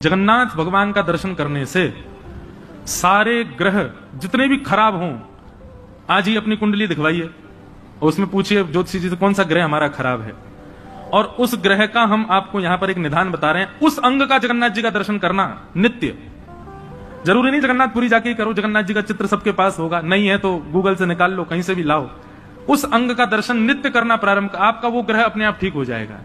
जगन्नाथ भगवान का दर्शन करने से सारे ग्रह जितने भी खराब हों, आज ही अपनी कुंडली दिखवाइए और उसमें पूछिए ज्योतिषी जी से कौन सा ग्रह हमारा खराब है, और उस ग्रह का हम आपको यहां पर एक निदान बता रहे हैं। उस अंग का जगन्नाथ जी का दर्शन करना नित्य, जरूरी नहीं जगन्नाथपुरी जाके ही करो, जगन्नाथ जी का चित्र सबके पास होगा, नहीं है तो गूगल से निकाल लो, कहीं से भी लाओ। उस अंग का दर्शन नित्य करना प्रारंभ, आपका वो ग्रह अपने आप ठीक हो जाएगा।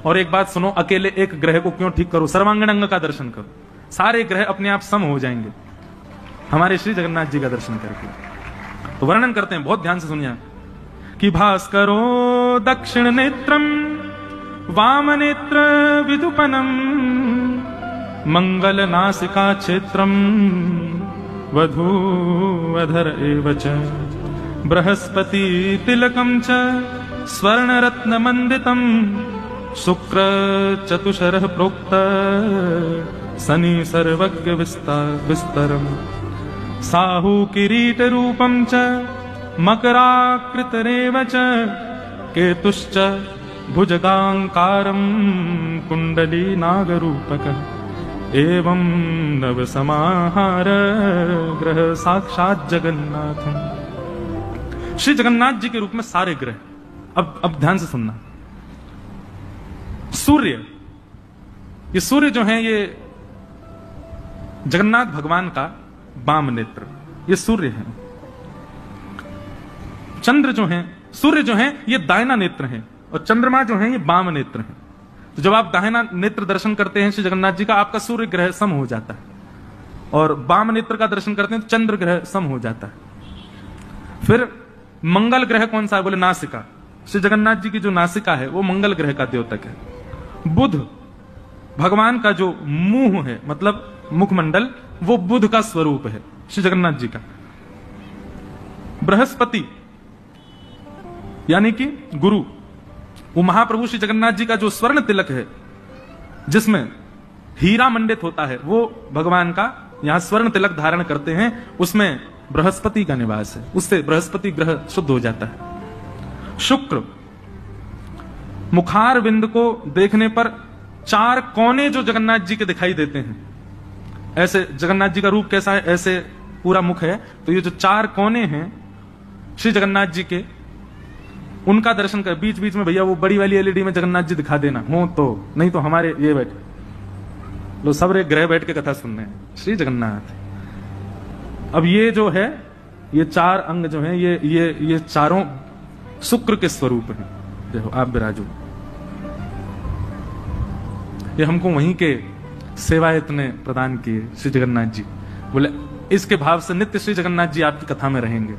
और एक बात सुनो, अकेले एक ग्रह को क्यों ठीक करो, सर्वांगीण अंग का दर्शन करो, सारे ग्रह अपने आप सम हो जाएंगे हमारे श्री जगन्नाथ जी का दर्शन करके। तो वर्णन करते हैं, बहुत ध्यान से सुनिए कि भास्करो दक्षिण नेत्रम वाम नेत्र विदुपनम मंगल नासिका क्षेत्रम वधूवधर एवच बृहस्पति तिलकम च स्वर्ण रत्न मंडितम शुक्र चतुशरः प्रोक्त शनि सर्वज्ञ विस्तरम साहु किरीट रूपम च मकराकृतरेव च केतुश्च भुजगांकारम कुंडली नागरूपक एवं नव समाहार ग्रह साक्षात जगन्नाथ। श्री जगन्नाथ जी के रूप में सारे ग्रह, अब ध्यान से सुनना। सूर्य, ये सूर्य जो है ये जगन्नाथ भगवान का वाम नेत्र, ये सूर्य है। चंद्र जो है, सूर्य जो है ये दाहिना नेत्र है और चंद्रमा जो है ये वाम नेत्र है। तो जब आप दाहिना नेत्र दर्शन करते हैं श्री जगन्नाथ जी का, आपका सूर्य ग्रह सम हो जाता है, और वाम नेत्र का दर्शन करते हैं तो चंद्र ग्रह सम हो जाता है। फिर मंगल ग्रह कौन सा है, बोले नासिका। श्री जगन्नाथ जी की जो नासिका है वो मंगल ग्रह का द्योतक है। बुध भगवान का जो मुंह है, मतलब मुखमंडल, वो बुध का स्वरूप है श्री जगन्नाथ जी का। बृहस्पति यानी कि गुरु, वो महाप्रभु श्री जगन्नाथ जी का जो स्वर्ण तिलक है जिसमें हीरा मंडित होता है, वो भगवान का यहां स्वर्ण तिलक धारण करते हैं, उसमें बृहस्पति का निवास है, उससे बृहस्पति ग्रह शुद्ध हो जाता है। शुक्र, मुखार बिंद को देखने पर चार कोने जो जगन्नाथ जी के दिखाई देते हैं, ऐसे जगन्नाथ जी का रूप कैसा है, ऐसे पूरा मुख है, तो ये जो चार कोने हैं श्री जगन्नाथ जी के, उनका दर्शन कर। बीच बीच में भैया वो बड़ी वाली एलईडी में जगन्नाथ जी दिखा देना हो तो, नहीं तो हमारे ये बैठ लो, सब रे ग्रह बैठ के कथा सुन रहे हैं श्री जगन्नाथ। अब ये जो है, ये चार अंग जो है, ये चारों शुक्र के स्वरूप हैं। देखो आप विराजो, ये हमको वहीं के सेवायत ने प्रदान किए श्री जगन्नाथ जी। बोले इसके भाव से नित्य श्री जगन्नाथ जी आपकी कथा में रहेंगे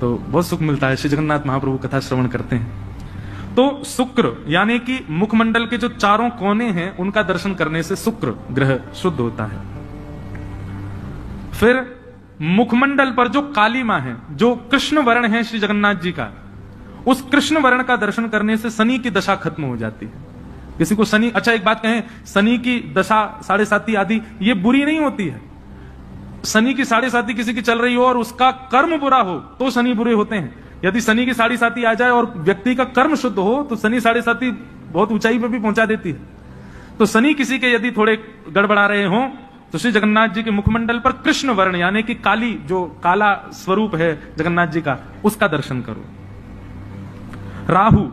तो बहुत सुख मिलता है। श्री जगन्नाथ महाप्रभु कथा श्रवण करते हैं तो शुक्र यानी कि मुखमंडल के जो चारों कोने हैं उनका दर्शन करने से शुक्र ग्रह शुद्ध होता है। फिर मुखमंडल पर जो कालीमा है, जो कृष्ण वर्ण है श्री जगन्नाथ जी का, उस कृष्ण वर्ण का दर्शन करने से शनि की दशा खत्म हो जाती है। किसी को शनि, अच्छा एक बात कहें, शनि की दशा 7.5 आदि ये बुरी नहीं होती है। शनि की 7.5 किसी की चल रही हो और उसका कर्म बुरा हो तो शनि बुरे होते हैं। यदि शनि की 7.5 आ जाए और व्यक्ति का कर्म शुद्ध हो तो शनि 7.5 बहुत ऊंचाई पर भी पहुंचा देती है। तो शनि किसी के यदि थोड़े गड़बड़ा रहे हों तो श्री जगन्नाथ जी के मुखमंडल पर कृष्ण वर्ण यानी कि काली, जो काला स्वरूप है जगन्नाथ जी का, उसका दर्शन करो। राहु,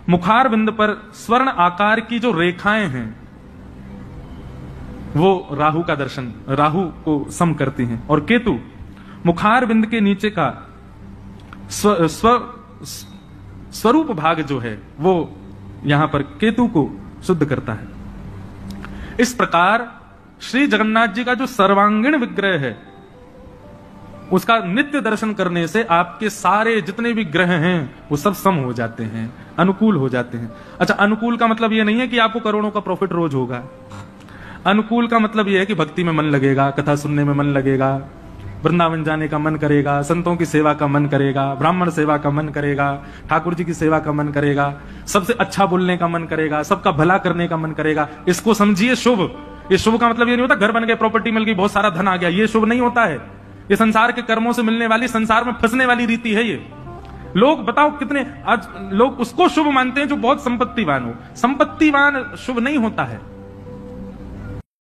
मुखार बिंद पर स्वर्ण आकार की जो रेखाएं हैं वो राहु का दर्शन, राहु को सम करती हैं। और केतु, मुखार बिंद के नीचे का स्वरूप भाग जो है वो यहां पर केतु को शुद्ध करता है। इस प्रकार श्री जगन्नाथ जी का जो सर्वांगीण विग्रह है उसका नित्य दर्शन करने से आपके सारे जितने भी ग्रह हैं वो सब सम हो जाते हैं, अनुकूल हो जाते हैं। अच्छा, अनुकूल का मतलब ये नहीं है कि आपको करोड़ों का प्रॉफिट रोज होगा। अनुकूल का मतलब ये है कि भक्ति में मन लगेगा, कथा सुनने में मन लगेगा, वृंदावन जाने का मन करेगा, संतों की सेवा का मन करेगा, ब्राह्मण सेवा का मन करेगा, ठाकुर जी की सेवा का मन करेगा, सबसे अच्छा बोलने का मन करेगा, सबका भला करने का मन करेगा। इसको समझिए शुभ। ये शुभ का मतलब ये नहीं होता घर बन गए, प्रॉपर्टी मिल गई, बहुत सारा धन आ गया, ये शुभ नहीं होता है। ये संसार के कर्मों से मिलने वाली, संसार में फंसने वाली रीति है ये। लोग बताओ कितने आज लोग उसको शुभ मानते हैं जो बहुत संपत्तिवान हो। संपत्तिवान शुभ नहीं होता है।